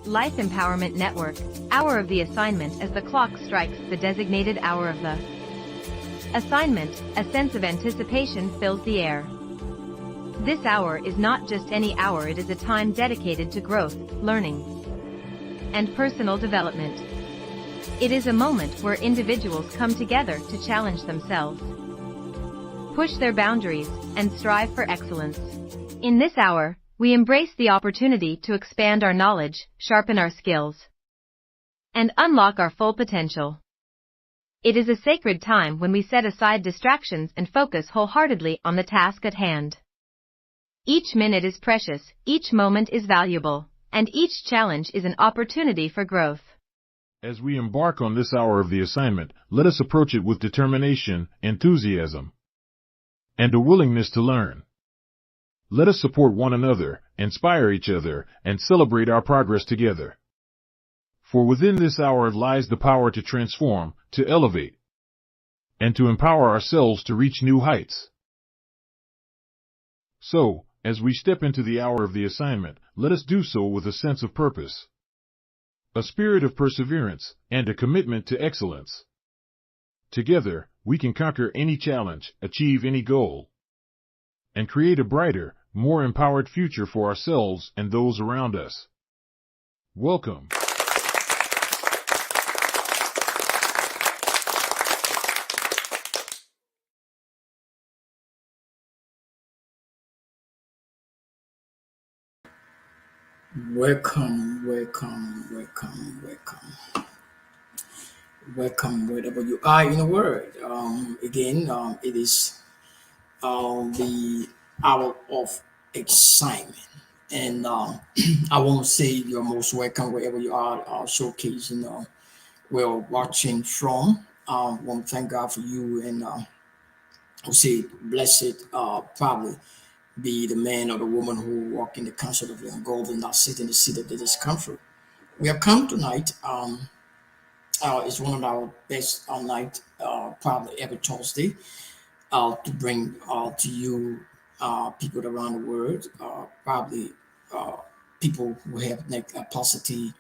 Life Empowerment Network, hour of the assignment as the clock strikes the designated hour of the assignment, a sense of anticipation fills the air. This hour is not just any hour, it is a time dedicated to growth, learning, and personal development. It is a moment where individuals come together to challenge themselves, push their boundaries, and strive for excellence. In this hour, we embrace the opportunity to expand our knowledge, sharpen our skills, and unlock our full potential. It is a sacred time when we set aside distractions and focus wholeheartedly on the task at hand. Each minute is precious, each moment is valuable, and each challenge is an opportunity for growth. As we embark on this hour of the assignment, let us approach it with determination, enthusiasm, and a willingness to learn. Let us support one another, inspire each other, and celebrate our progress together. For within this hour lies the power to transform, to elevate, and to empower ourselves to reach new heights. So, as we step into the hour of the assignment, let us do so with a sense of purpose, a spirit of perseverance, and a commitment to excellence. Together, we can conquer any challenge, achieve any goal, and create a brighter, more empowered future for ourselves and those around us. Welcome. Welcome wherever you are in the world. It is the hour of excitement, and I want to say you're most welcome wherever you are. Showcasing where watching from. Want to thank God for you, and I'll say blessed. Probably be the man or the woman who walk in the counsel of the ungodly, not sit in the seat of the discomfort. We have come tonight. It's one of our best night, probably every Thursday, to bring to you people around the world, probably people who have like capacity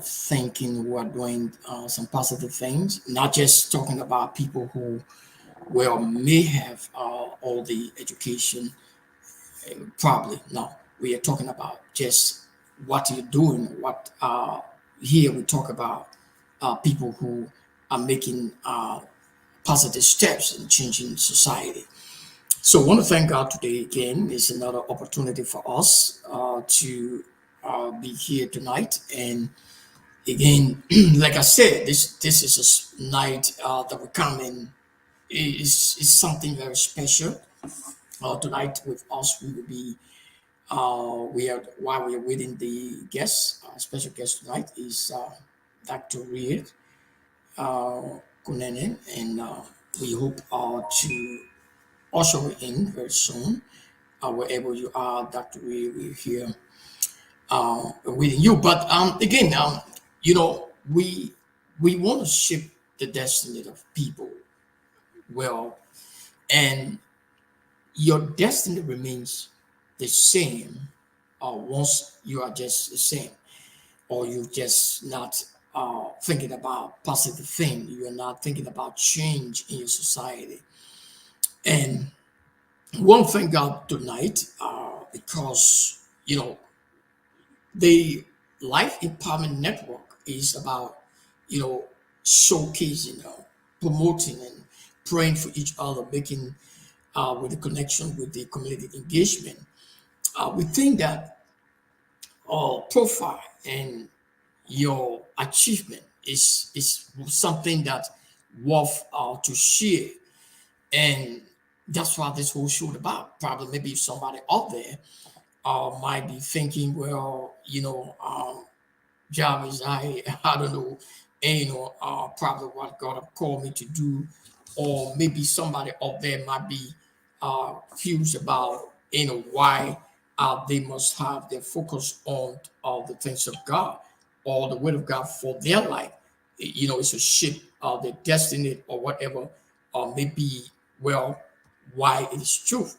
thinking, who are doing some positive things, not just talking about people who may have all the education. Probably no. We are talking about just what you're doing. What here we talk about people who are making positive steps in changing society. So I want to thank God today again. It's another opportunity for us to be here tonight. And again, like I said, this is a night that we come in. Is something very special. Tonight with us, we will be while we are waiting the guest, special guest tonight is Dr. Reed Kunene, and we hope to usher in very soon. Wherever you are, Dr. Reed, we're here waiting you. But again, we want to shape the destiny of people well, and your destiny remains the same once you are just the same, or you're just not thinking about positive thing. You are not thinking about change in your society. And one thing out tonight, because the Life Empowerment Network is about showcasing, promoting, and praying for each other, making with the connection with the community engagement. We think that profile and your achievement is something that worth to share, and that's what this whole show about. Probably maybe somebody out there might be thinking, well, Jarvis, I don't know, probably what God have called me to do, or maybe somebody out there might be confused about why they must have their focus on the things of God or the Word of God for their life. It's a shape of their destiny or whatever, or maybe why it is true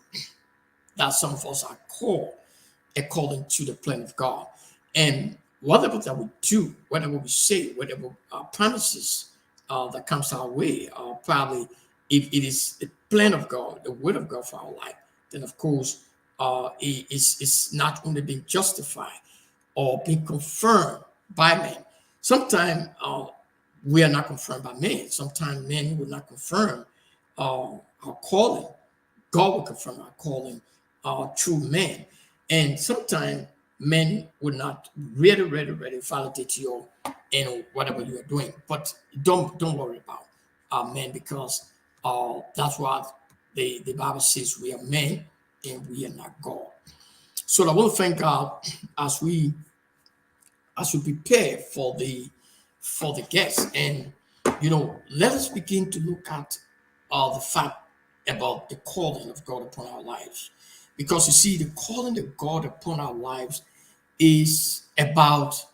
that some of us are called according to the plan of God. And whatever that we do, whatever we say, whatever promises that comes our way, probably if it is the plan of God, the will of God for our life, then of course it's not only being justified or being confirmed by men. Sometimes we are not confirmed by men. Sometimes men will not confirm our calling. God will confirm our calling through men. And sometimes men will not really validate you in whatever you are doing. But don't worry about men, because that's what the Bible says: we are men and we are not God. So I want to thank God as we prepare for the guests. And let us begin to look at the fact about the calling of God upon our lives. Because you see, the calling of God upon our lives is about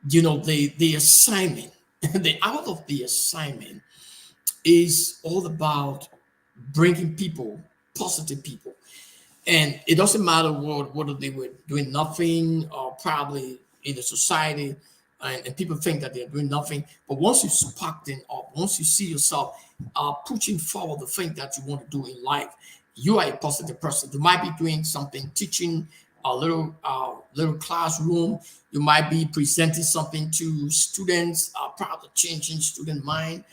the assignment. The out of the assignment is all about bringing people, positive people. And it doesn't matter whether they were doing nothing or probably in the society, and people think that they're doing nothing. But once you spark them up, once you see yourself pushing forward the thing that you want to do in life, you are a positive person. You might be doing something, teaching a little classroom. You might be presenting something to students, probably changing student mind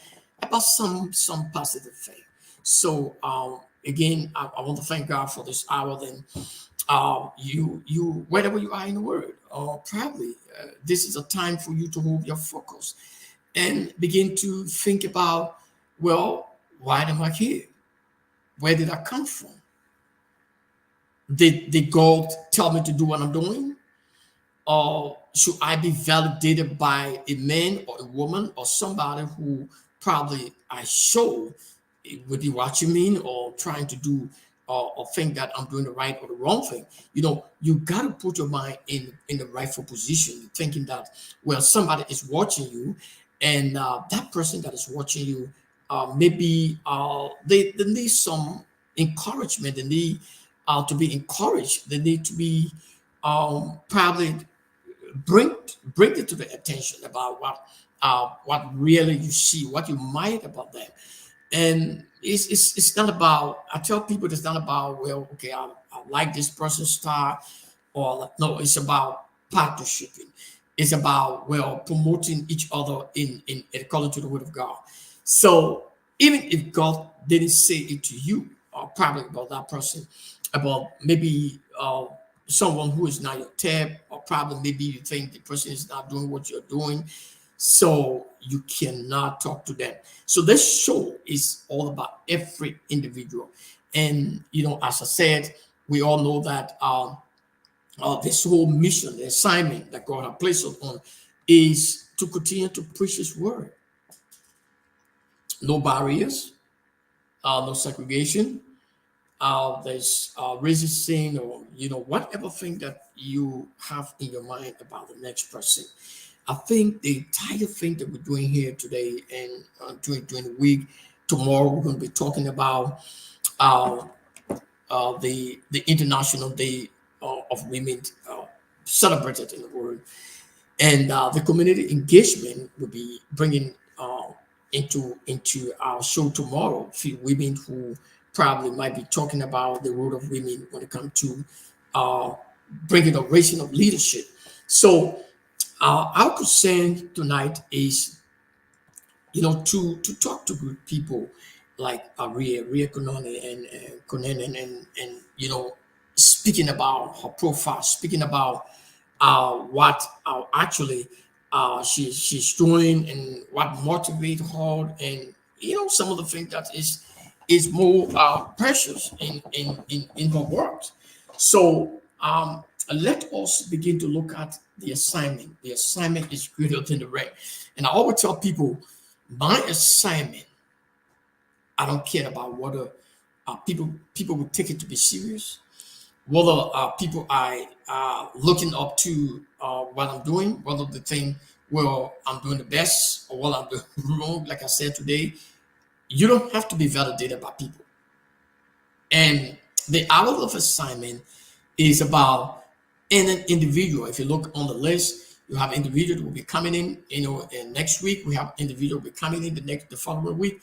about some positive thing. So again, I want to thank God for this hour. Then you wherever you are in the world, or probably this is a time for you to hold your focus and begin to think about, well, why am I here? Where did I come from? Did God tell me to do what I'm doing? Or should I be validated by a man or a woman or somebody who probably I show would be watching me or trying to do or think that I'm doing the right or the wrong thing? You got to put your mind in the rightful position, thinking that, well, somebody is watching you, and that person that is watching you, maybe they need some encouragement. They need to be encouraged. They need to be probably bring it to the attention about what really you see, what you mind about them. And it's not about, I tell people, it's not about, well, okay, I like this person's style, or no, it's about partnershiping. It's about, well, promoting each other in according to the word of God. So even if God didn't say it to you, or probably about that person, about maybe someone who is not your type, or probably maybe you think the person is not doing what you're doing, so you cannot talk to them. So this show is all about every individual. And as I said, we all know that this whole mission, the assignment that God has placed us on, is to continue to preach His word. No barriers, no segregation. There's racism, or whatever thing that you have in your mind about the next person. I think the entire thing that we're doing here today and during the week, tomorrow we're going to be talking about the International Day of Women, celebrated in the world, and the community engagement will be bringing into our show tomorrow a few women who probably might be talking about the role of women when it comes to bringing a raising of leadership. So our concern tonight is, to talk to good people like Ria Kononi and Konen, and speaking about her profile, speaking about what actually she's doing and what motivates her, and some of the things that is more precious in her work. So let us begin to look at the assignment. The assignment is greater than the rest. And I always tell people, my assignment, I don't care about whether people will take it to be serious, whether people are looking up to what I'm doing, whether they think, well, I'm doing the best or what I'm doing wrong. Like I said today, you don't have to be validated by people. And the hour of assignment is about and an individual. If you look on the list, you have individuals will be coming in, and next week we have individual will be coming in the following week,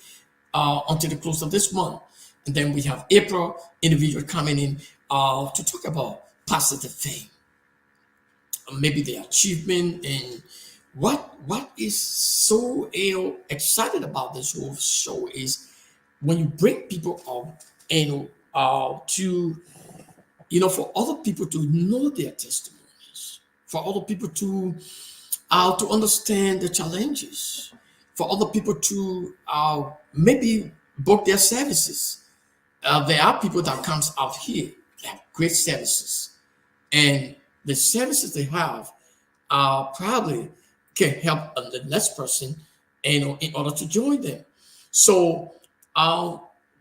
until the close of this month. And then we have April individual coming in to talk about positive thing, maybe the achievement. And what is so excited about this whole show is when you bring people up, to for other people to know their testimonies, for other people to understand the challenges, for other people to maybe book their services. There are people that comes out here that have great services, and the services they have probably can help the next person, in order to join them. So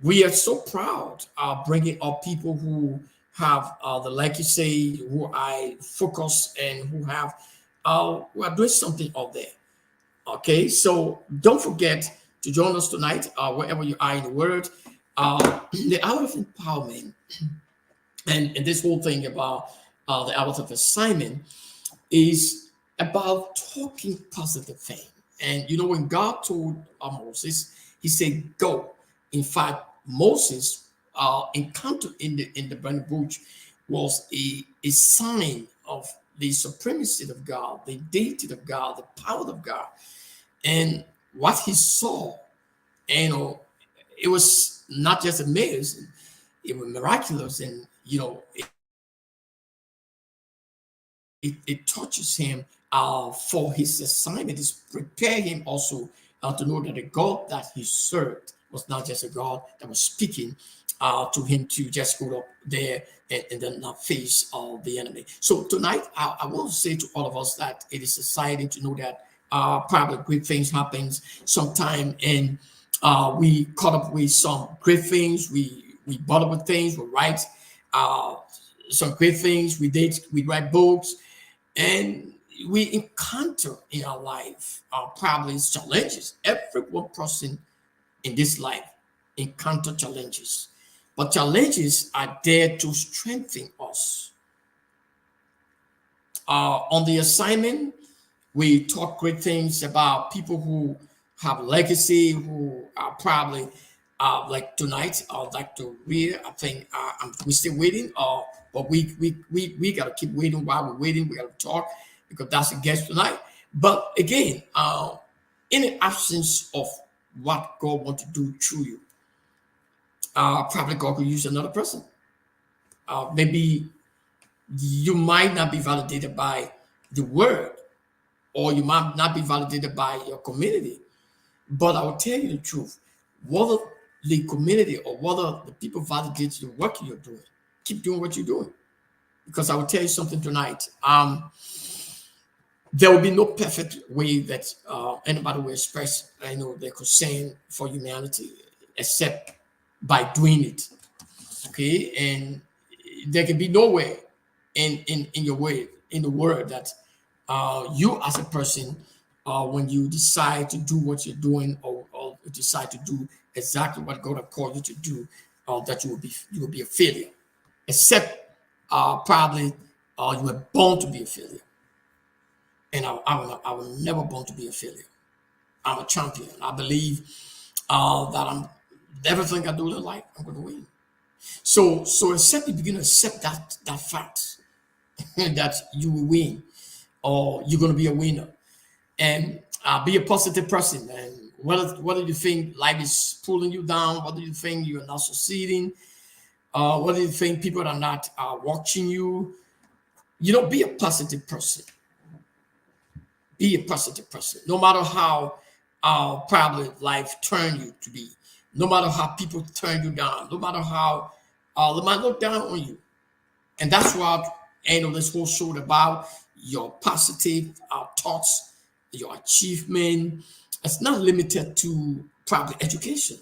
we are so proud bringing up people who have like you say, who I focus and who are doing something out there. Okay, so don't forget to join us tonight, wherever you are in the world. The hour of empowerment, and this whole thing about the hours of assignment is about talking positive thing. And when God told Moses, he said, "Go." In fact, Moses' encounter in the burning bush was a sign of the supremacy of God, the deity of God, the power of God, and what he saw. It was not just amazing; it was miraculous, and it touches him for his assignment. It prepare him also to know that the God that he served was not just a God that was speaking to him to just go up there and then not face the enemy. So tonight, I want to say to all of us that it is exciting to know that probably great things happens sometime, and we caught up with some great things. We bought up with things. We write some great things. We write books, and we encounter in our life probably challenges. Every one person in this life encounter challenges, but challenges are there to strengthen us. On the assignment, we talk great things about people who have legacy, who are probably like tonight. I'd like to read. I think we're still waiting, but we gotta keep waiting. While we're waiting, we gotta talk because that's a guest tonight. But again, in the absence of what God wants to do through you, probably God could use another person. Maybe you might not be validated by the word, or you might not be validated by your community. But I will tell you the truth. Whether the community or whether the people validate the work you're doing, keep doing what you're doing. Because I will tell you something tonight. There will be no perfect way that anybody will express, their concern for humanity, except by doing it. Okay, and there can be no way in your way in the word that you as a person, when you decide to do what you're doing, or decide to do exactly what God has called you to do, that you will be a failure, except probably you were born to be a failure. And I will never born to be a failure. I'm a champion. I believe that everything I do in life, I'm going to win. So except you begin to accept that fact that you will win, or you're going to be a winner, and be a positive person. And whether you think life is pulling you down, whether you think you're not succeeding, whether you think people are not watching you, be a positive person. Be a positive person. No matter how probably life turned you to be, no matter how people turn you down, no matter how they might look down on you. And that's what this whole show about, your positive thoughts, your achievement. It's not limited to probably education.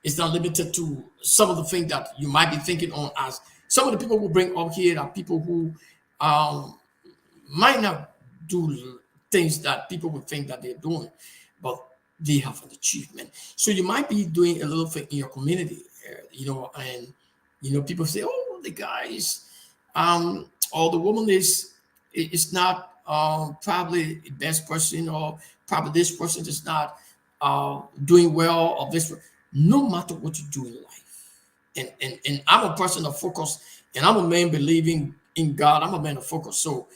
It's not limited to some of the things that you might be thinking on. As some of the people we bring up here are people who might not do things that people would think that they're doing, but they have an achievement. So you might be doing a little thing in your community, and people say, "Oh, the guy is or the woman is not probably the best person, or probably this person is not doing well, or this. No matter what you do in life, and I'm a person of focus, and I'm a man believing in God. I'm a man of focus. So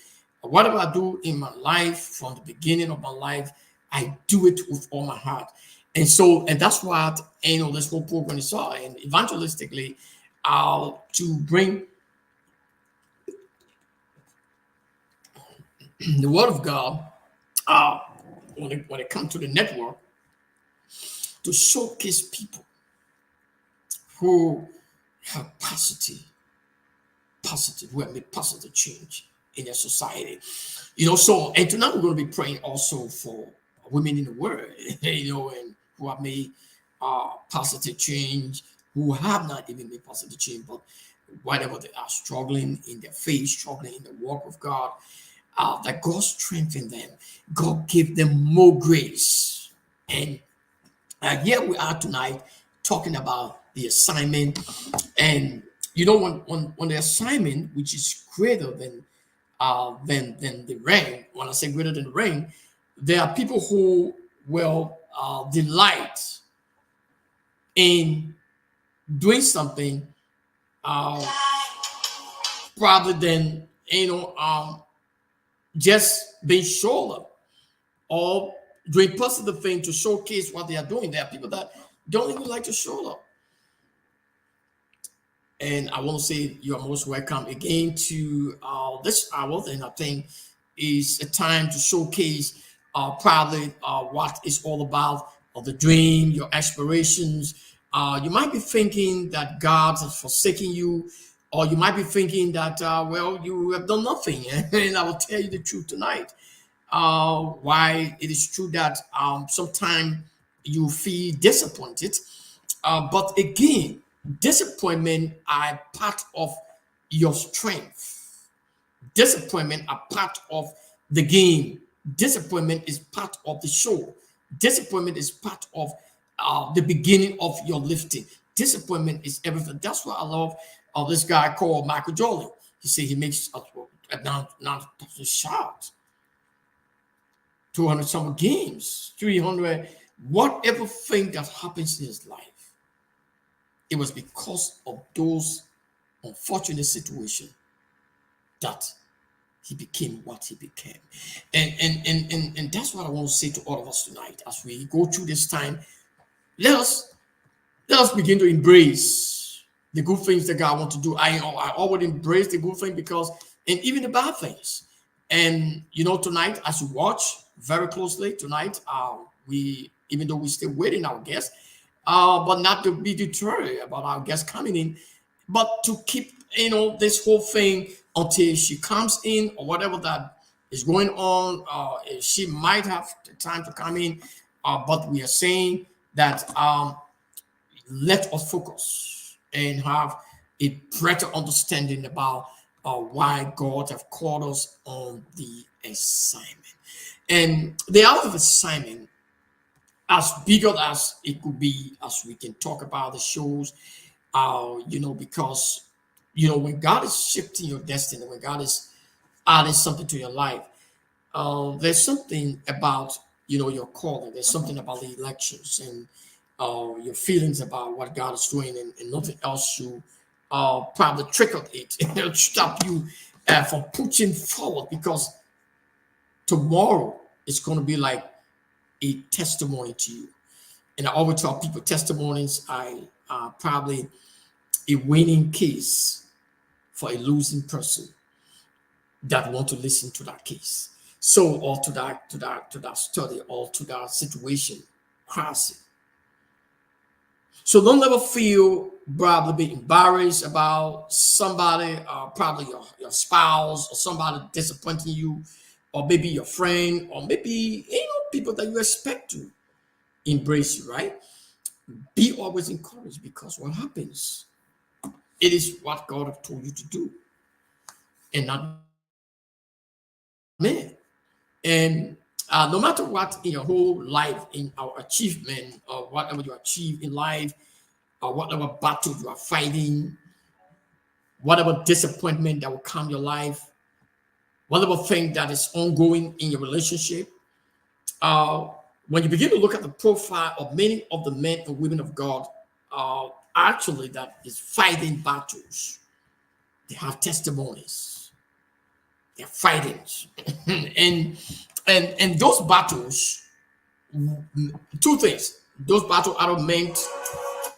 whatever I do in my life from the beginning of my life, I do it with all my heart. And that's what this whole program is all. And evangelistically, to bring the word of God, uh, when it comes to the network, to showcase people who have who have made positive change in their society. So, and tonight we're going to be praying also for women in the world, and who have made positive change, who have not even made positive change, but whatever they are struggling in their faith, struggling in the work of God, that God strengthen them, God give them more grace. And here we are tonight talking about the assignment. And when the assignment, which is greater than the rain, when I say greater than the rain, there are people who will delight in doing something rather than just being shown up or doing positive thing to showcase what they are doing. There are people that don't even like to show up. And I want to say you are most welcome again to this hour. And I think is a time to showcase probably what it's all about, or the dream, your aspirations. You might be thinking that God has forsaken you, or you might be thinking that, well, you have done nothing. And I will tell you the truth tonight. Why it is true that sometimes you feel disappointed. But again, disappointment are part of your strength. Disappointment are part of the game. Disappointment is part of the show. Disappointment is part of the beginning of your lifting. Disappointment is everything. That's why I love this guy called Michael Jordan. He said he makes a shot. 200 some games, 300, whatever thing that happens in his life, it was because of those unfortunate situations that he became what he became. And that's what I want to say to all of us tonight as we go through this time. Let us begin to embrace the good things that God wants to do. I always embrace the good thing because, and even the bad things. And tonight, as you watch very closely tonight, even though we still waiting our guests, but not to be deterred about our guests coming in, but to keep this whole thing until she comes in, or whatever that is going on. She might have the time to come in, but we are saying that let us focus and have a better understanding about why God have called us on the assignment. And the hour of assignment, as big as it could be, as we can talk about the shows, because when God is shifting your destiny, when God is adding something to your life, there's something about your calling. There's something about the elections and your feelings about what God is doing, and nothing else should probably trickle it and stop you from pushing forward, because tomorrow is going to be like a testimony to you. And I always tell people testimonies are probably a winning case for a losing person that want to listen to that case. So, or to that study, or to that situation, crossing. So don't ever feel probably be embarrassed about somebody, probably your spouse, or somebody disappointing you, or maybe your friend, or maybe people that you expect to embrace you, right? Be always encouraged, because what happens, it is what God have told you to do, and not man. And no matter what in your whole life, in our achievement, or whatever you achieve in life, or whatever battle you are fighting, whatever disappointment that will come your life, whatever thing that is ongoing in your relationship. Uh, when you begin to look at the profile of many of the men and women of God, actually that is fighting battles. They have testimonies. They're fighting, and those battles, two things: those battles are meant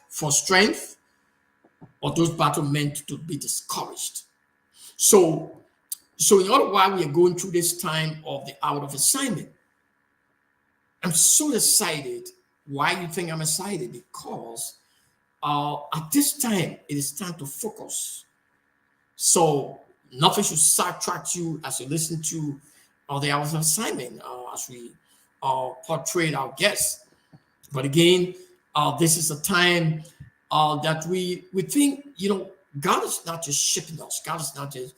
for strength, or those battles meant to be discouraged. So, in order why we are going through this time of the hour of assignment, I'm so excited. Why you think I'm excited? Because at this time, it is time to focus. So nothing should sidetrack you as you listen to the hours of assignment, as we portray our guests. But again, this is a time that we think, God is not just shipping us. God is not just,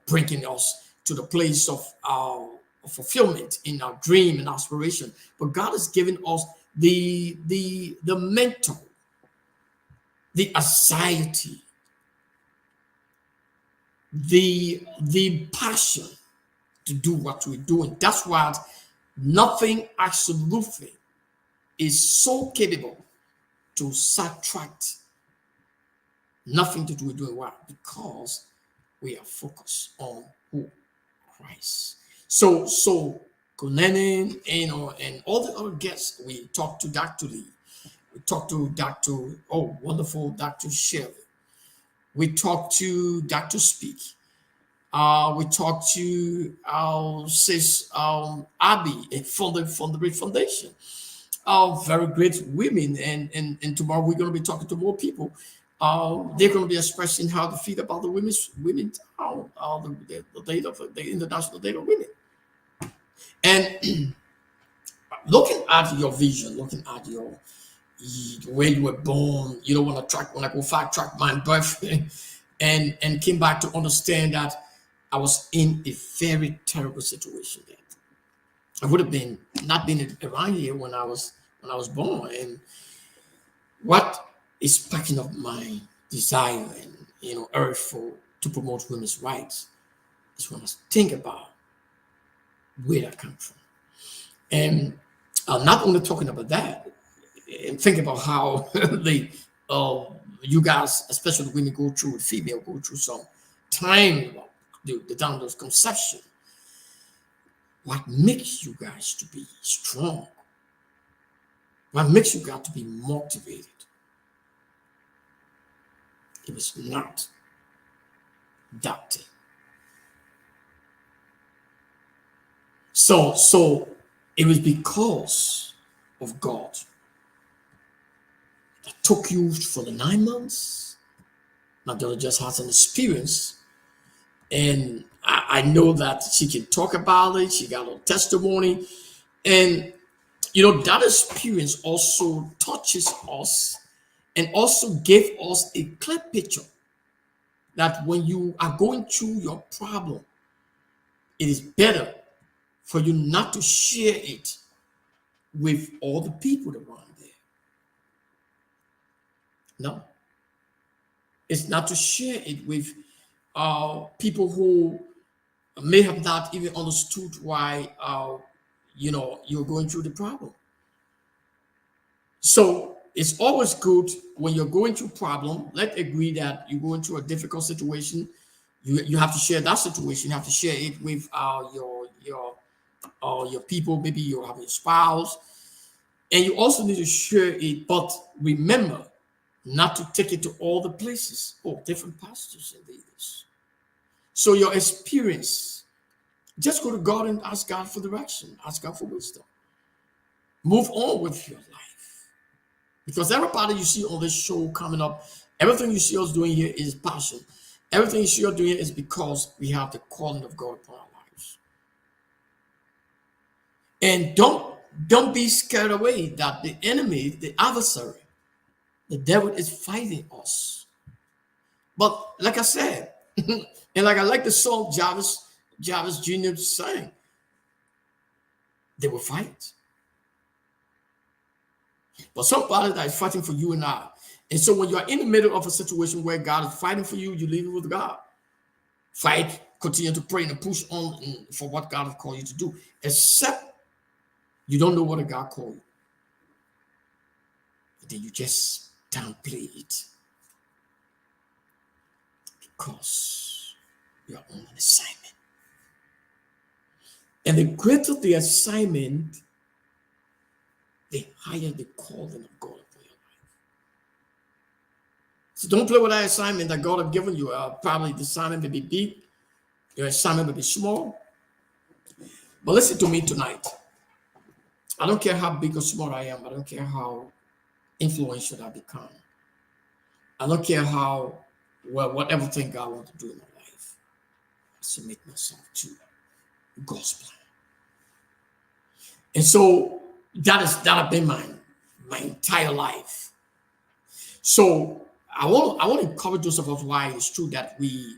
bringing us to the place of fulfillment in our dream and aspiration. But God has given us the mental, the anxiety, the passion to do what we're doing. That's what nothing absolutely is so capable to subtract nothing to do with doing what, because we are focused on who? Christ. So Kulenin, and all the other guests, we talked to Dr. Lee, we talked to wonderful Dr. Shelley, we talked to Dr. Speak, we talked to our sis Abby from the Great Foundation. Very great women, and tomorrow we're going to be talking to more people. They're going to be expressing how they feel about the women the International Day of Women. And looking at your vision, looking at the way you were born, when I go fast track my birth, and came back to understand that I was in a very terrible situation then. I would have been not been around here when I was born. And what is sparking up my desire and urge to promote women's rights is when I think about where that comes from. And not only talking about that, and think about how you guys, especially women, female go through some time about the down those conception. What makes you guys to be strong? What makes you guys to be motivated? It was not that thing. So it was because of God that took you for the 9 months. My daughter just has an experience, and I know that she can talk about it. She got a testimony, and that experience also touches us and also gave us a clear picture that when you are going through your problem, it is better for you not to share it with all the people around there. No. It's not to share it with people who may have not even understood why you're going through the problem. So it's always good when you're going through problem. Let's agree that you're going through a difficult situation. You have to share that situation. You have to share it with your people. Maybe you have a spouse, and you also need to share it. But remember not to take it to all the places. Different pastors and leaders. So your experience, just go to God and ask God for direction. Ask God for wisdom. Move on with your life. Because everybody you see on this show coming up, everything you see us doing here is passion. Everything you see us doing here is because we have the calling of God upon our lives. And don't be scared away that the enemy, the adversary, the devil is fighting us. But like I said, and like I like the song Jarvis Jr. sang, they will fight. But somebody that is fighting for you and I And so when you're in the middle of a situation where God is fighting for you, you leave it with God. Fight, continue to pray and push on for what God has called you to do, except you don't know what a God called you. And then you just downplay it because you're on an assignment. And the greater the assignment, the higher the calling of God for your life. So don't play with that assignment that God has given you. Probably the assignment may be big, your assignment may be small. But listen to me tonight. I don't care how big or small I am. I don't care how influential I become. I don't care how well, whatever thing God wants to do in my life. I submit myself to God's plan. And so that has been my entire life. So I want to encourage those of us why it's true that we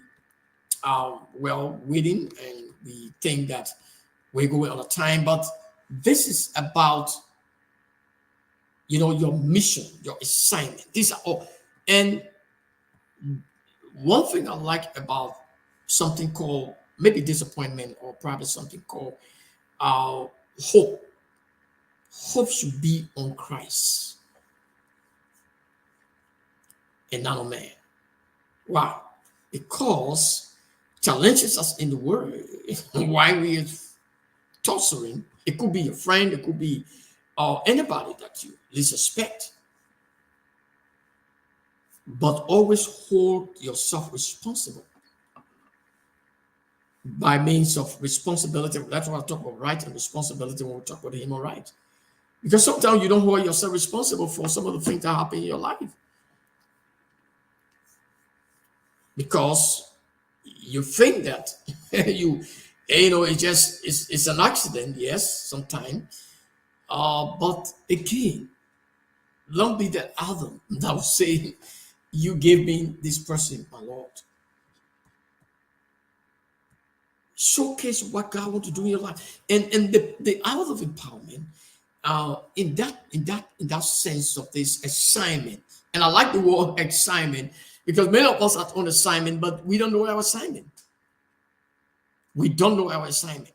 are well waiting and we think that we're going on a time, but this is about your mission, your assignment. These are all. And one thing I like about something called maybe disappointment or probably something called hope. Hope should be on Christ and not on man. Why? Because challenges us in the world why we are tossing. It could be a friend, it could be anybody that you least suspect. But always hold yourself responsible by means of responsibility. That's what I talk about, right and responsibility when we talk about human rights. Because sometimes you don't hold yourself responsible for some of the things that happen in your life. Because you think that it's an accident, yes, sometimes. But again, don't be that Adam that will say, you gave me this person, my Lord. Showcase what God wants to do in your life. And the hour of empowerment, in that sense of this assignment. And I like the word assignment because many of us are on assignment, but we don't know our assignment. We don't know our assignment.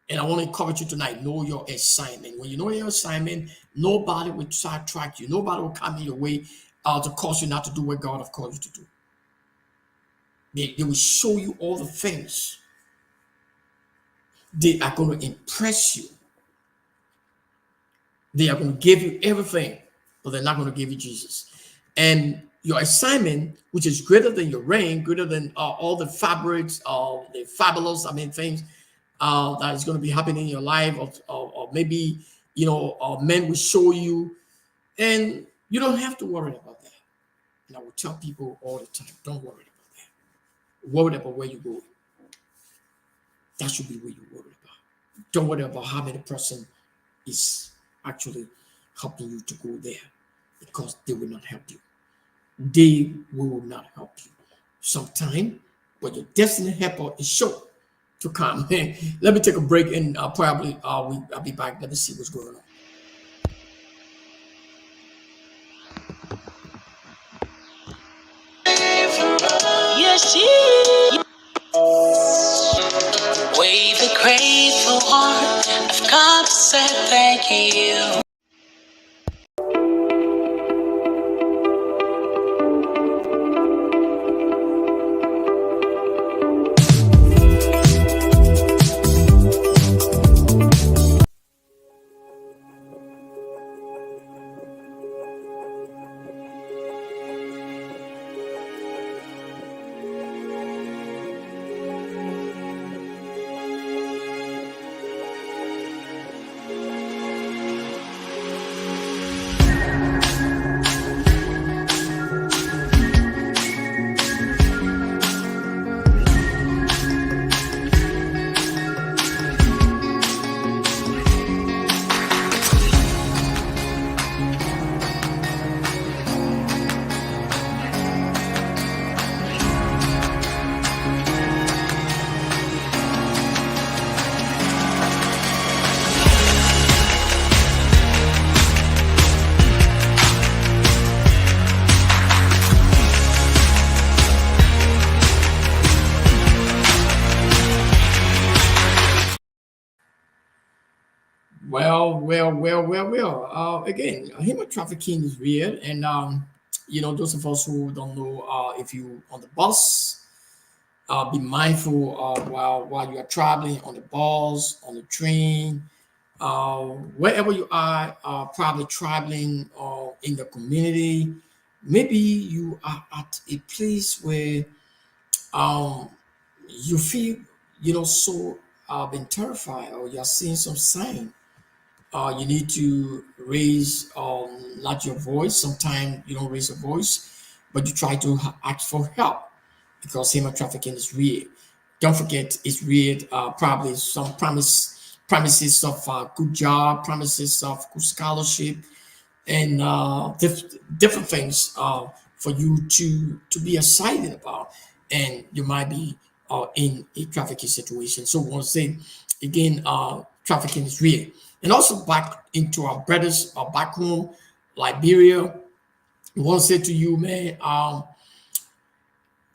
And I want to encourage you tonight, know your assignment. When you know your assignment, nobody will sidetrack you. Nobody will come in your way to cause you not to do what God has called you to do. They will show you all the things. They are going to impress you. They are going to give you everything, but they're not going to give you Jesus. And your assignment, which is greater than your rank, greater than all the fabrics, the fabulous, things that is going to be happening in your life, or maybe, men will show you, and you don't have to worry about that. And I will tell people all the time, don't worry about that. Worry about where you're going. That should be where you worry about. Don't worry about how many person is actually helping you to go there, because they will not help you. They will not help you. Sometime, but your destiny helper is sure to come. Let me take a break, and probably I'll be back. Let me see what's going on. Yes, wave a grateful heart. I've come to say thank you. Well. Again, human trafficking is weird, and those of us who don't know, if you on the bus, be mindful while you are traveling on the bus, on the train, wherever you are, probably traveling in the community. Maybe you are at a place where um, you feel, so been terrified, or you're seeing some sign. You need to raise not your voice. Sometimes you don't raise your voice, but you try to ask for help because human trafficking is real. Don't forget, it's real. Probably some promises of good job, promises of good scholarship, and different things for you to be excited about, and you might be in a trafficking situation. So, I want to say again, trafficking is real, and also back into our brothers back home, Liberia. I want to say to you, man.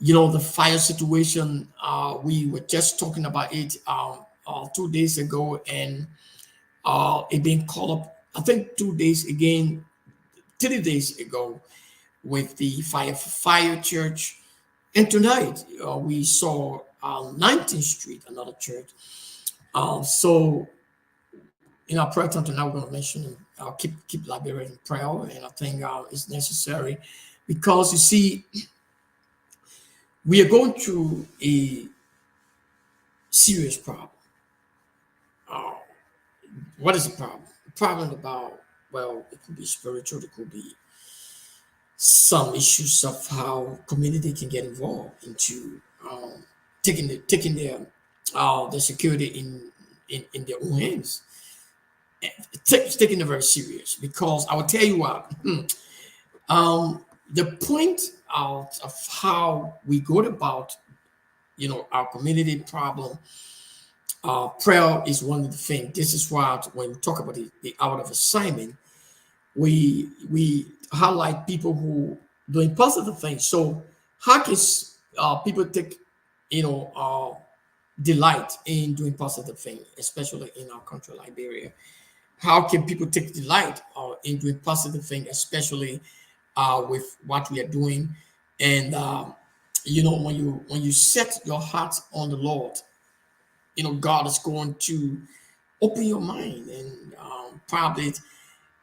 The fire situation. We were just talking about it 2 days ago, and it being called up. I think 2 days again, 3 days ago, with the Fire Church. And tonight we saw 19th Street, another church. So in our prayer time tonight, we're going to mention keep Liberia in prayer, and I think it's necessary because you see we are going through a serious problem. Uh, what is the problem? The problem about, well, it could be spiritual, it could be some issues of how community can get involved into taking their security in their own hands. Taking it very serious because I will tell you what. The point out of how we go about our community problem, prayer is one of the things. This is why when we talk about the hour of assignment, we highlight people who doing positive things. So how can people take delight in doing positive things, especially in our country, Liberia? How can people take delight in doing positive things, especially with what we are doing? And when you set your heart on the Lord, God is going to open your mind, and probably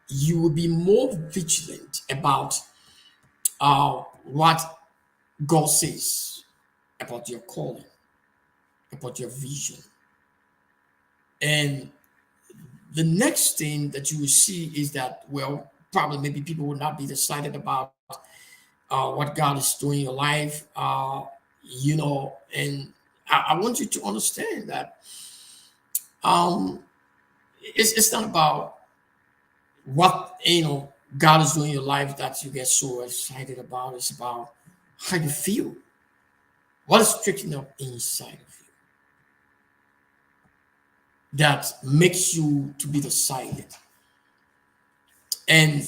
you will be more vigilant about what God says about your calling, about your vision. And the next thing that you will see is that, well, probably maybe people will not be excited about what God is doing in your life, and I want you to understand that it's not about what God is doing in your life that you get so excited about. It's about how you feel, what is tricking up inside of you that makes you to be decided. And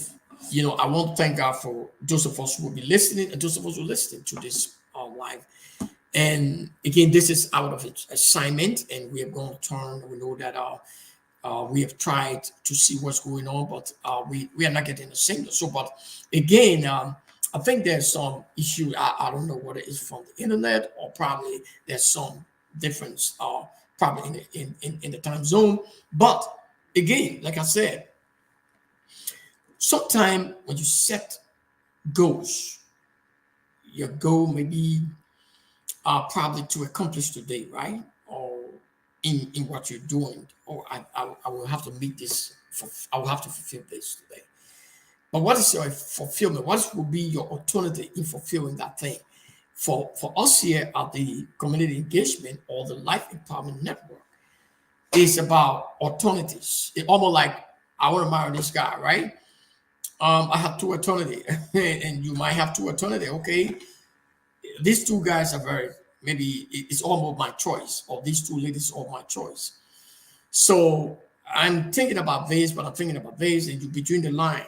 I want to thank God for those of us who will be listening and those of us who listen to this live. And again, this is out of its assignment, and we are going to turn. We know that we have tried to see what's going on, but we are not getting the signal. So, but again, I think there's some issue. I don't know whether it's from the internet or probably there's some difference, probably in the time zone. But again, like I said, sometimes when you set goals, your goal may be probably to accomplish today, right? Or in what you're doing. Or I will have to meet this. I will have to fulfill this today. But what is your fulfillment? What will be your alternative in fulfilling that thing? For us here at the Community Engagement or the Life Empowerment Network, it's about alternatives. It's almost like I want to marry this guy, right? I have two alternatives, and you might have two alternatives. Okay, these two guys are maybe it's almost my choice, or these two ladies are my choice. So I'm thinking about this, but I'm thinking about this, and you between the line.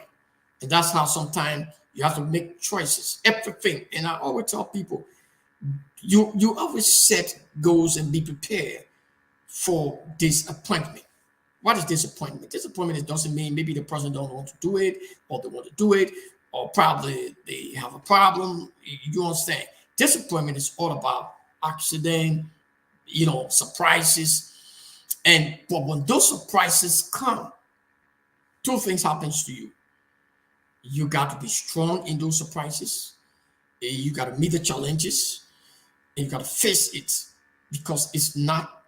And that's how sometimes you have to make choices, everything. And I always tell people, you always set goals and be prepared for disappointment. What is disappointment? Disappointment doesn't mean maybe the person don't want to do it, or they want to do it, or probably they have a problem. You understand? Disappointment is all about accident, surprises. But when those surprises come, two things happens to you. You got to be strong in those surprises. You got to meet the challenges, and you got to face it, because it's not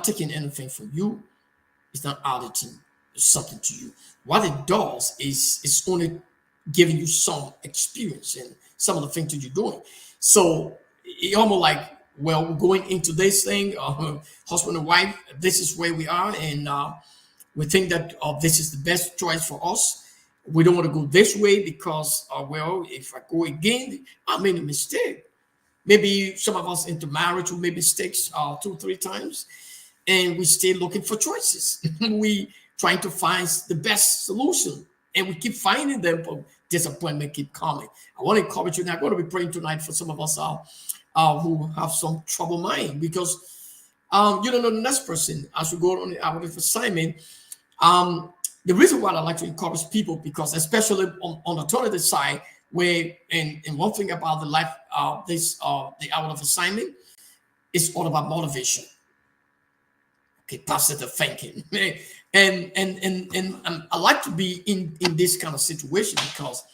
taking anything from you. It's not auditing something to you. What it does is it's only giving you some experience and some of the things that you're doing. So it almost like, well, we're going into this thing, husband and wife, this is where we are, and we think that this is the best choice for us. We don't want to go this way because, well, if I go again, I made a mistake. Maybe some of us into marriage we made mistakes 2-3 times, and we still looking for choices. We trying to find the best solution, and we keep finding them, but disappointment keep coming. I want to encourage you now. I'm going to be praying tonight for some of us who have some trouble mind, because you don't know the next person as we go on our assignment. The reason why I like to encourage people, because especially on the alternative side, where and one thing about the life the hour of assignment is all about motivation. Okay, positive thinking. And I like to be in this kind of situation because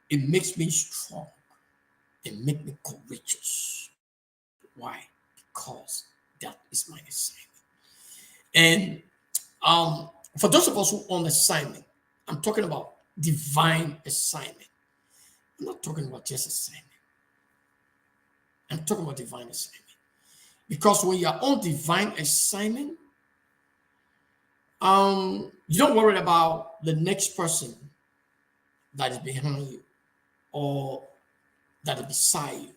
it makes me strong. It makes me courageous. Why? Because that is my assignment. And for those of us who on assignment, I'm talking about divine assignment. I'm not talking about just assignment. I'm talking about divine assignment. Because when you're on divine assignment, you don't worry about the next person that is behind you or that is beside you.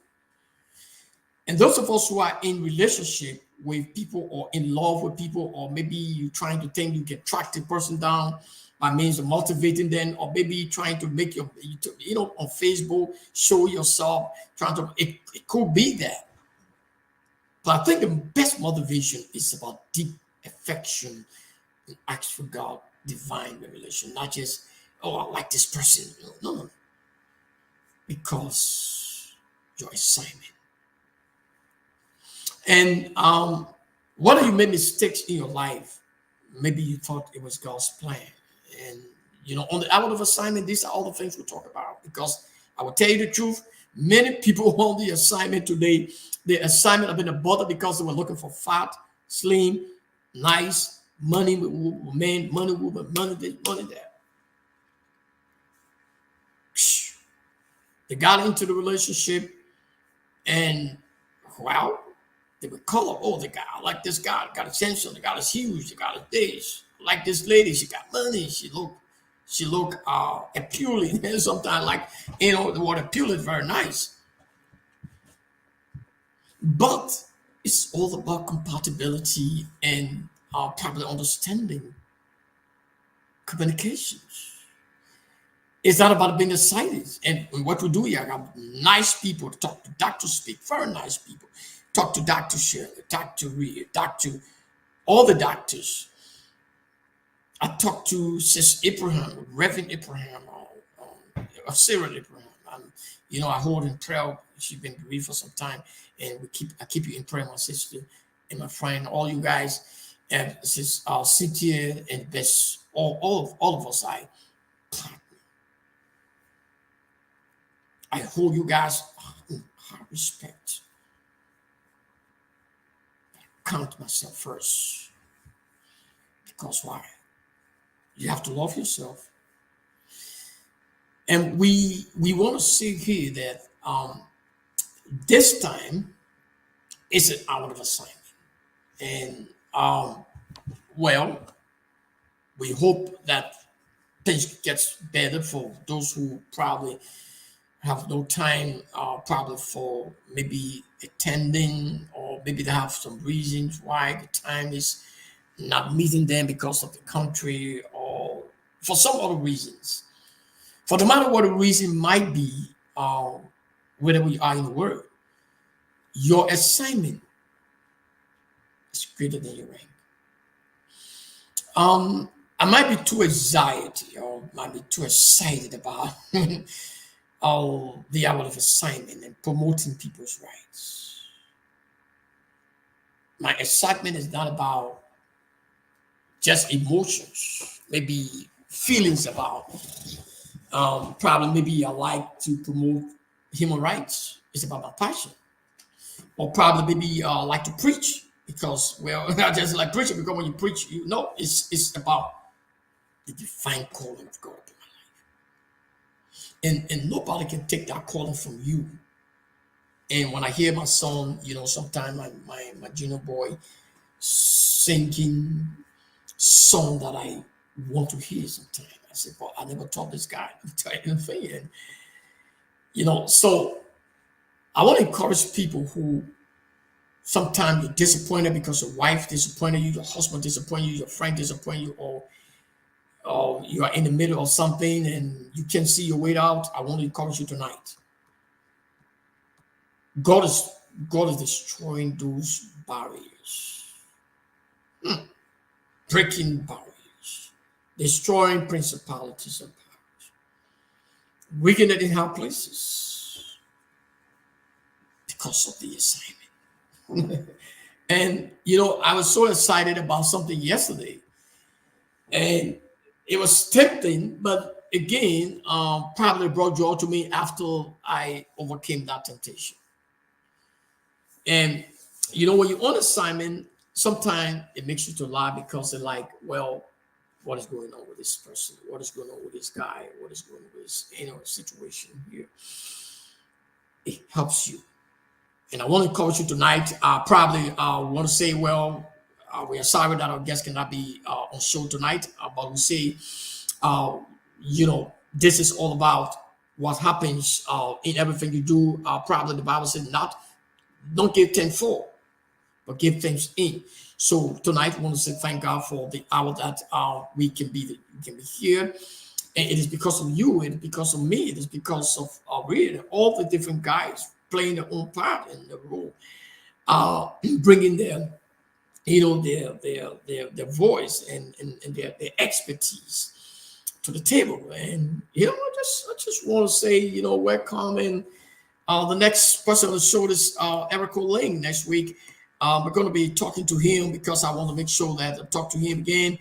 And those of us who are in relationship with people or in love with people, or maybe you're trying to think you can track the person down by means of motivating them, or maybe trying to make on Facebook, show yourself, it could be that. But I think the best motivation is about deep affection and ask for God, divine revelation, not just, oh, I like this person. No. Because your assignment. And whether you made mistakes in your life, maybe you thought it was God's plan. And, on the hour of assignment, these are all the things we talk about. Because I will tell you the truth, many people on the assignment today, the assignment have been a bother because they were looking for fat, slim, nice, money with men, money woman, money this, money that. They got into the relationship, and wow, they were color. Oh, the guy, I like this guy, got attention, the guy is huge, the guy is this. I like this lady, she got money, she look appealing. And sometimes, like, the word appealing is very nice. But it's all about compatibility and probably understanding communications. It's not about being excited. And what we do here, I got nice people to talk to. Dr. Speak, very nice people. Talk to Dr. Shirley, Dr. Reed, all the doctors. I talked to Sis Abraham, Reverend Abraham, Sarah Abraham. I hold in prayer. She's been bereaved for some time, and I keep you in prayer, my sister and my friend, all you guys, and Sis Cynthia and Bess, all of us. I hold you guys in high respect. I count myself first. Because why? You have to love yourself. And we want to see here that this time is an hour of assignment. And well, we hope that things gets better for those who probably have no time, probably for maybe attending, or maybe they have some reasons why the time is not meeting them because of the country or for some other reasons. For no matter what the reason might be, wherever you are in the world, your assignment is greater than your rank. I might be too anxiety or might be too excited about the hour of assignment and promoting people's rights. My excitement is not about just emotions, maybe feelings about probably maybe I like to promote human rights. It's about my passion. Or probably maybe like to preach because well I just like preaching because when you preach you know it's about the divine calling of God and nobody can take that calling from you. And when I hear my son, you know, sometimes my junior boy singing song that I want to hear sometimes. I say, well, I never taught this guy to tell anything. And you know, so I want to encourage people who sometimes you're disappointed because your wife disappointed you, your husband disappointed you, your friend disappointed you, or you are in the middle of something and you can see your way out. I want to encourage you tonight. God is God is destroying those barriers, breaking barriers, destroying principalities and powers, weakening in high places because of the assignment. And you know, I was so excited about something yesterday, and it was tempting, but again, probably brought joy to me after I overcame that temptation. And you know, when you're on assignment, sometimes it makes you to lie because they're like, well, what is going on with this person? What is going on with this guy? What is going on with this, you know, situation here? It helps you. And I want to encourage you tonight. Probably want to say, well, we are sorry that our guest cannot be on show tonight, but we say, uh, you know, this is all about what happens in everything you do. Probably the Bible says not, don't give 10 for, but give things in. So tonight, I want to say thank God for the hour that we can be here. And it is because of you, it is because of me, it is because of really all the different guys playing their own part in the role, bringing their, you know, their voice and their expertise to the table. And you know, I just want to say, you know, welcome. And the next person on the show is Eric Ling next week. We're going to be talking to him because I want to make sure that I talk to him again.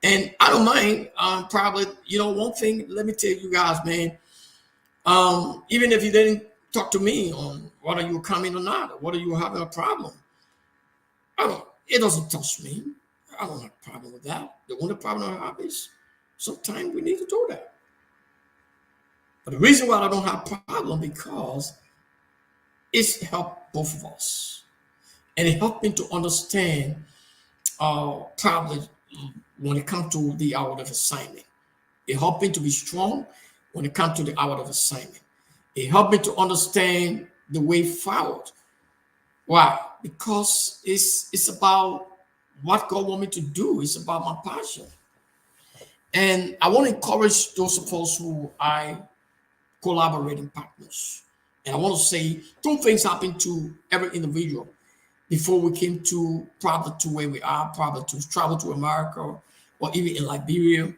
And I don't mind. Probably, you know, one thing. Let me tell you guys, man. Even if you didn't talk to me on whether you coming or not, or whether you having a problem, it doesn't touch me. I don't have a problem with that. The only problem I have is sometimes we need to do that. But the reason why I don't have a problem because it's helped both of us, and it helped me to understand probably when it comes to the hour of assignment. It helped me to be strong when it comes to the hour of assignment. It helped me to understand the way forward. Why? Because it's about what God wants me to do. It's about my passion. And I want to encourage those of us who are collaborating partners. And I want to say two things happen to every individual before we came to probably to where we are, probably to travel to America or even in Liberia.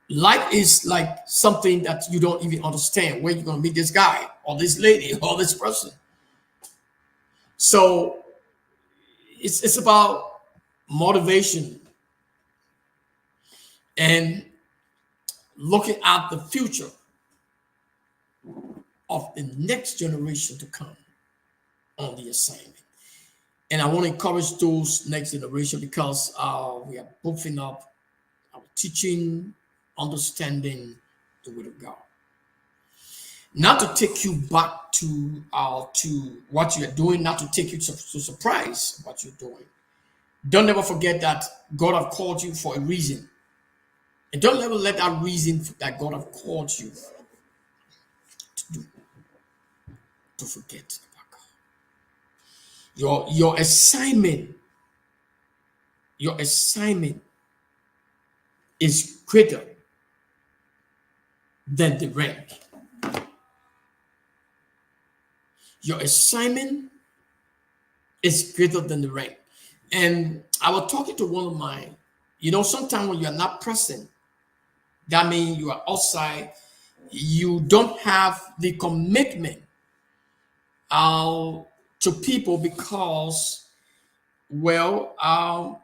Life is like something that you don't even understand where you're going to meet this guy or this lady or this person. So it's about motivation and looking at the future of the next generation to come on the assignment. And I want to encourage those next generation because we are buffing up our teaching, understanding the word of God. Not to take you back to what you are doing, not to take you to surprise what you're doing. Don't ever forget that God have called you for a reason. And don't ever let that reason that God have called you to do to forget about God. Your assignment is greater than the rank. Your assignment is greater than the rank. And I was talking to one of my You know, sometimes when you are not present, that means you are outside. You don't have the commitment to people because, well,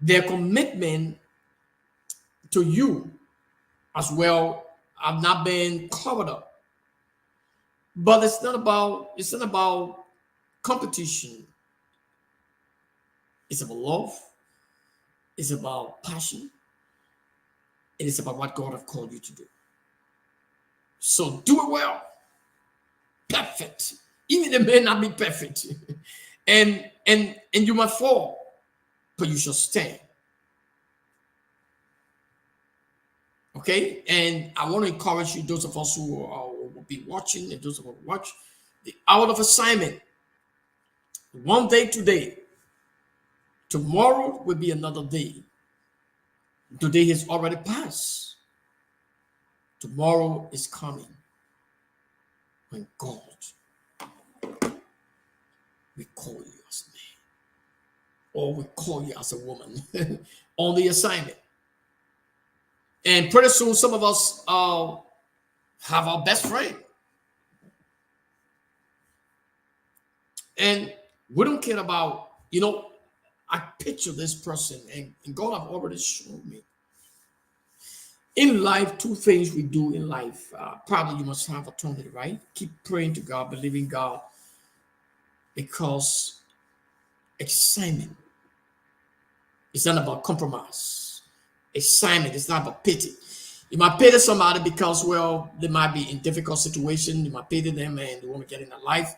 their commitment to you as well have not been covered up. But it's not about competition. It's about love. It's about passion. And it's about what God has called you to do. So do it well. Perfect. Even it may not be perfect. and you might fall, but you shall stand. Okay? And I want to encourage you, those of us who will be watching, and those of us who watch the hour of assignment. One day today. Tomorrow will be another day. Today has already passed. Tomorrow is coming when God will call you as a man or will call you as a woman on the assignment. And pretty soon, some of us have our best friend. And we don't care about, I picture this person, and God have already shown me. In life, two things we do in life. Probably you must have eternity, right? Keep praying to God, believing God, because assignment is not about compromise. Assignment is not about pity. You might pity somebody because, well, they might be in difficult situation. You might pity them and they want to get in their life.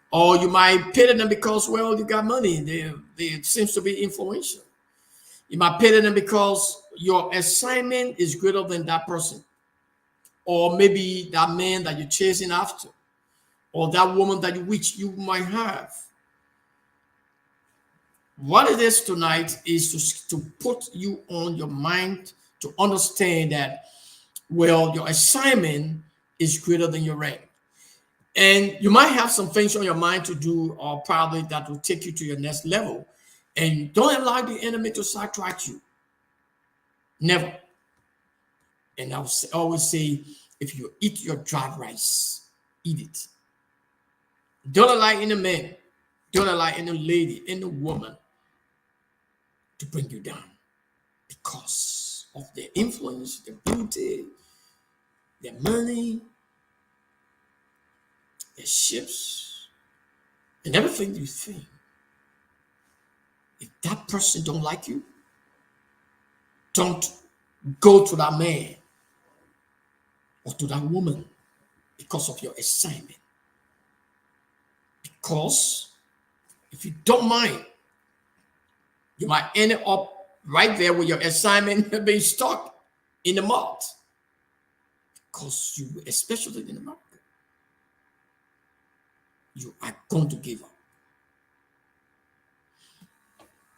Or you might pity them because, well, you got money. They seems to be influential. You might pity them because your assignment is greater than that person. Or maybe that man that you're chasing after. Or that woman that you wish you might have. What it is tonight is to put you on your mind to understand that, well, your assignment is greater than your rank. And you might have some things on your mind to do, or probably that will take you to your next level. And don't allow the enemy to sidetrack you. Never. And I will always say, if you eat your dry rice, eat it. Don't allow any man, don't allow any lady, any woman to bring you down because of their influence, their beauty, their money, their ships, and everything you think. If that person don't like you, don't go to that man or to that woman because of your assignment. Because if you don't mind, you might end up right there with your assignment being stuck in the mud. Because you, especially in the market, you are going to give up.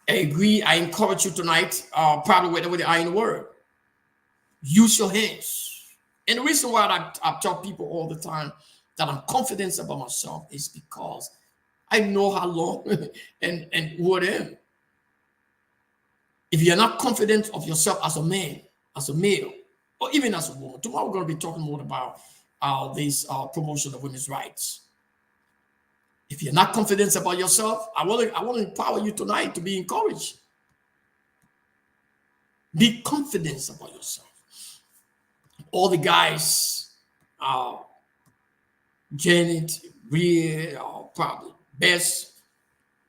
I agree. I encourage you tonight, probably wherever they are in the world, use your hands. And the reason why I tell people all the time that I'm confident about myself is because I know how long and who I am. If you're not confident of yourself as a man, as a male, or even as a woman, tomorrow we're going to be talking more about this promotion of women's rights. If you're not confident about yourself, I want to empower you tonight to be encouraged. Be confident about yourself. All the guys, Janet, Rhea, probably Bess,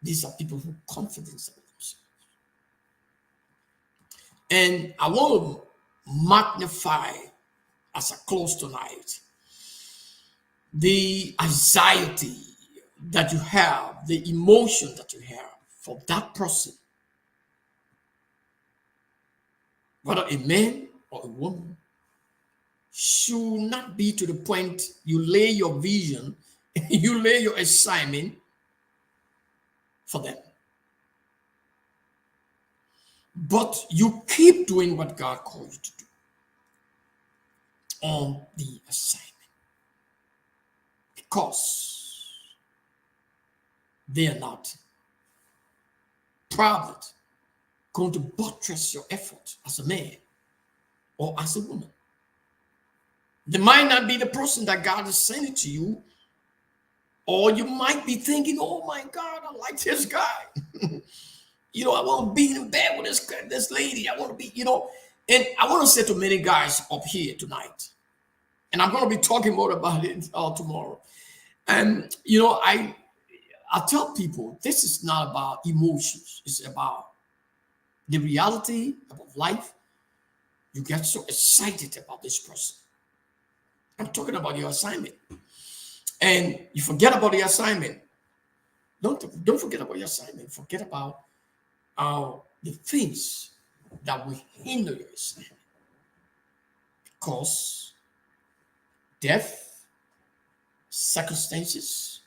these are people who are confident about themselves. And I want to magnify, as I close tonight, the anxiety that you have, the emotion that you have for that person, whether a man or a woman, should not be to the point you lay your vision, you lay your assignment for them. But you keep doing what God called you to do on the assignment. Because they are not private. going to buttress your effort as a man or as a woman. They might not be the person that God is sending to you, or you might be thinking, oh my God, I like this guy. You know, I want to be in bed with this lady. I want to be, you know, and I want to say to many guys up here tonight, and I'm going to be talking more about it tomorrow. And, you know, I tell people this is not about emotions. It's about the reality of life. You get so excited about this person. I'm talking about your assignment. And you forget about the assignment. Don't forget about your assignment. Forget about the things that will hinder your assignment. Because death, circumstances,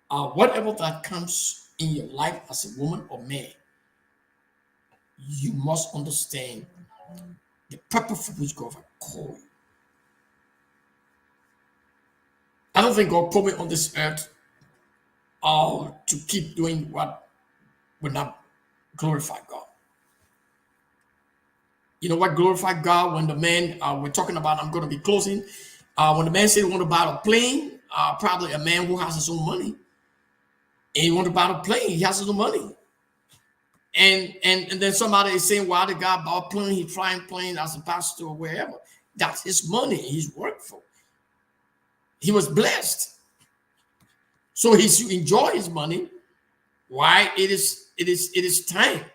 whatever that comes in your life as a woman or man, you must understand the purpose for which God has called you. I don't think God put me on this earth to keep doing what would not glorify God. You know what glorified God? When the man, we're talking about, I'm going to be closing. When the man said he wanted to buy a plane, probably a man who has his own money, and he wanted to buy a plane, he has his own money. And then somebody is saying, why the guy bought a plane, he's flying plane as a pastor or wherever. That's his money, he's worked for. He was blessed. So he should enjoy his money. Why? It is time.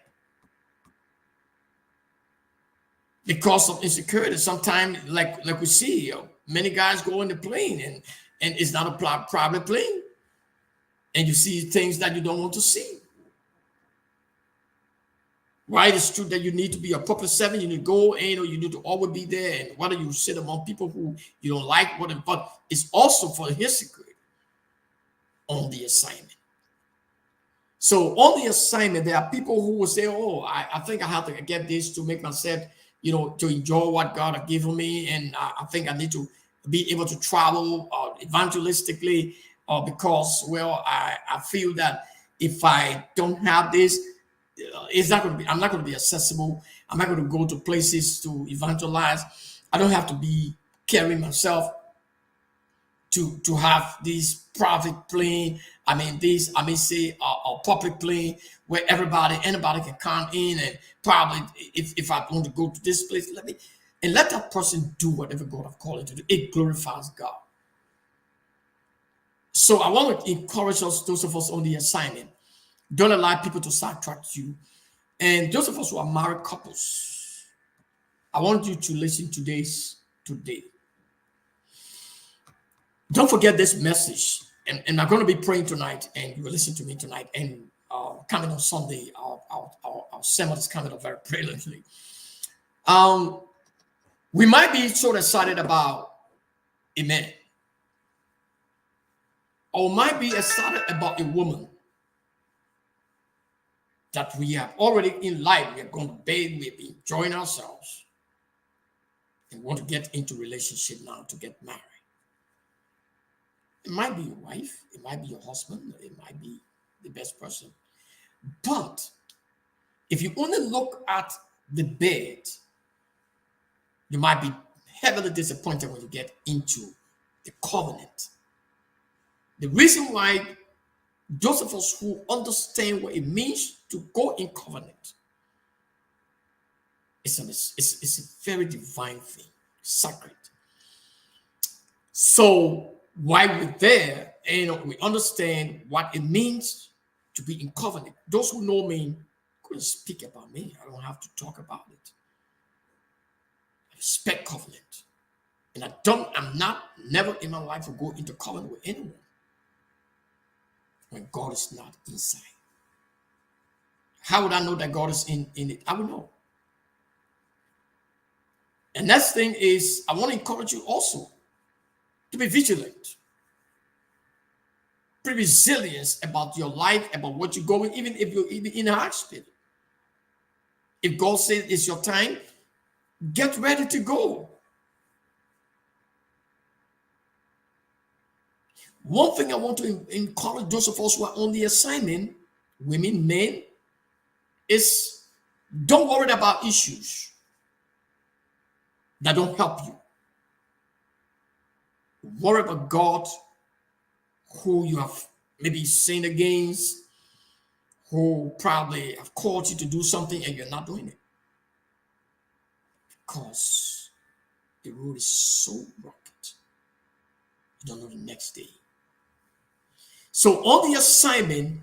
Because of insecurity, sometimes, like we see, many guys go in the plane and it's not a private plane, and you see things that you don't want to see. Right? It's true that you need to be a public servant. You need to go in, or you need to always be there. And whether you sit among people who you don't like, but it's also for his security on the assignment. So on the assignment, there are people who will say, oh, I think I have to get this to make myself, you know, to enjoy what God has given me. And I think I need to be able to travel evangelistically because, well, I feel that if I don't have this, it's not going to be, I'm not going to be accessible. I'm not going to go to places to evangelize. I don't have to be carrying myself to have these private plane. I mean, say a public plane where anybody can come in, and probably if I want to go to this place, let that person do whatever God has called it to do. It glorifies God. So I want to encourage us, those of us on the assignment, don't allow people to sidetrack you. And those of us who are married couples, I want you to listen to this today. Don't forget this message, and I'm going to be praying tonight, and you will listen to me tonight. And coming on Sunday, our sermon is coming up very brilliantly. We might be so excited about a man, or might be excited about a woman that we have already in life. We are going to bed, we have been enjoying ourselves, and want to get into relationship now to get married. It might be your wife, it might be your husband, it might be the best person. But if you only look at the bed, you might be heavily disappointed when you get into the covenant. The reason why those of us who understand what it means to go in covenant, it's a very divine thing, sacred. So while we're there, we understand what it means to be in covenant. Those who know me couldn't speak about me. I don't have to talk about it. I respect covenant. And never in my life will go into covenant with anyone when God is not inside. How would I know that God is in it? I would know. And next thing is, I want to encourage you also to be vigilant. Be resilient about your life, about what you're going, even if you're in a hospital. If God says it's your time, get ready to go. One thing I want to encourage those of us who are on the assignment, women, men, is Don't worry about issues that don't help you. Worry about God, who you have maybe sinned against, who probably have called you to do something and you're not doing it because the road is so rugged. You don't know the next day. So on the assignment,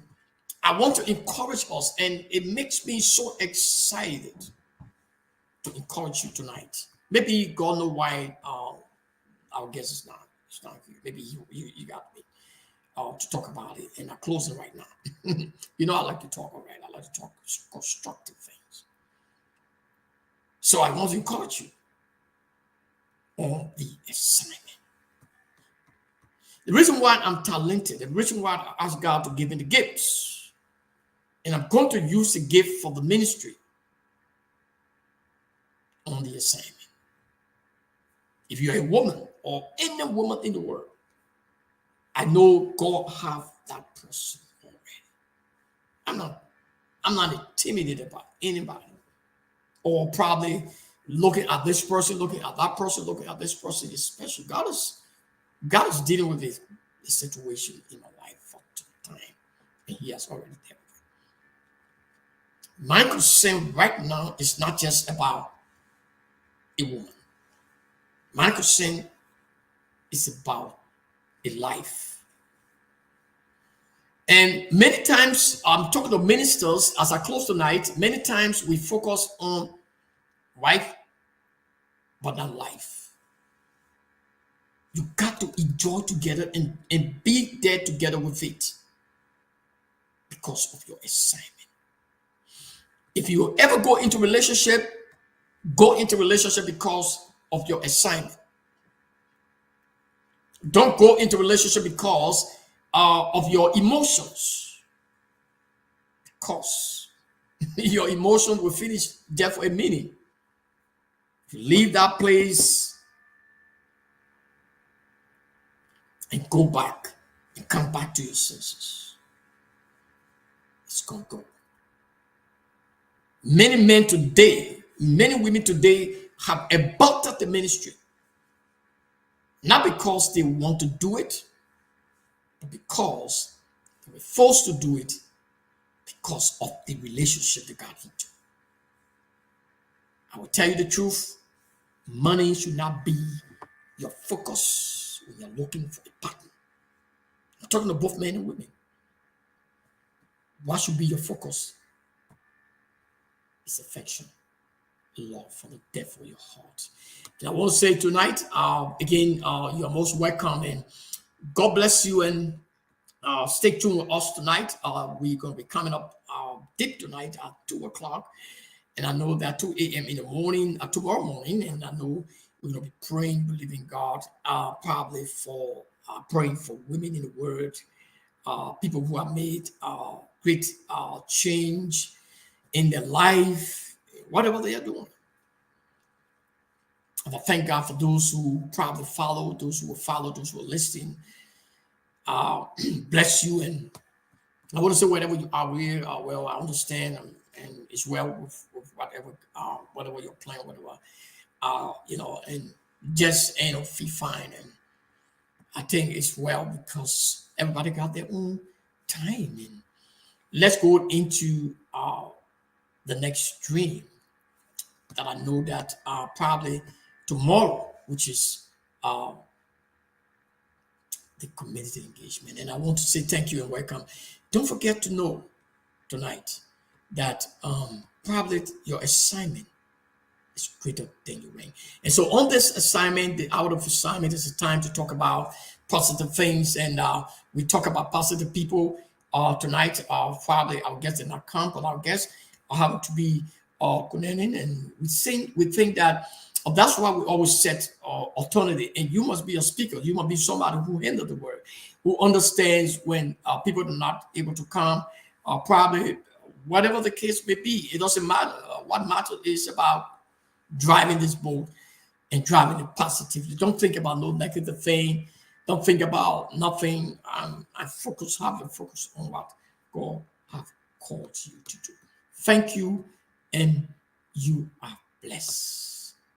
I want to encourage us, and it makes me so excited to encourage you tonight. Maybe God knows why our guest is not. It's not here. Maybe you got me to talk about it, and I'm closing right now. You know, I like to talk, all right? I like to talk constructive things. So I want to encourage you on the assignment. The reason why I'm talented, the reason why I ask God to give me the gifts, and I'm going to use the gift for the ministry on the assignment. If you're a woman or any woman in the world, I know God have that person already. I'm not intimidated about anybody, or probably looking at this person, looking at that person, looking at this person is special. God is dealing with this situation in my life for time, and He has already dealt with it. My concern right now is not just about a woman. My concern is about a life. And many times, I'm talking to ministers as I close tonight, many times we focus on wife, but not life. You got to enjoy together and be there together with it because of your assignment. If you ever go into relationship because of your assignment. Don't go into relationship because of your emotions. Because your emotions will finish there for a minute. If you leave that place and go back and come back to your senses, it's gonna go. Many men today, many women today have aborted the ministry. Not because they want to do it, but because they were forced to do it because of the relationship they got into. I will tell you the truth. Money should not be your focus when you're looking for a partner. I'm talking to both men and women. What should be your focus? It's affection, love from the depth of your heart. And I want to say tonight, again, you are most welcome, and God bless you, and stay tuned with us tonight. We're going to be coming up deep tonight at 2 o'clock. And I know that 2 a.m. in the morning, tomorrow morning, and I know we're going to be praying, believing God, probably for praying for women in the world, people who have made great change in their life, whatever they are doing. And I thank God for those who probably follow, those who will follow, those who are listening. Bless you. And I want to say whatever you are with, well, I understand, and it's well with whatever you're playing, whatever, and just feel fine. And I think it's well because everybody got their own time. And let's go into the next dream that I know that probably tomorrow, which is the community engagement. And I want to say thank you and welcome. Don't forget to know tonight that probably your assignment is greater than your rank. And so on this assignment, the out of assignment is a time to talk about positive things. And we talk about positive people tonight. Probably our guests did not come, but our guests are having to be connecting. And we think that that's why we always set alternative. And you must be a speaker. You must be somebody who handles the word, who understands when people are not able to come. Probably whatever the case may be, it doesn't matter. What matters is about driving this boat and driving it positively. Don't think about no negative thing. Don't think about nothing. Have your focus on what God has called you to do. Thank you and you are blessed.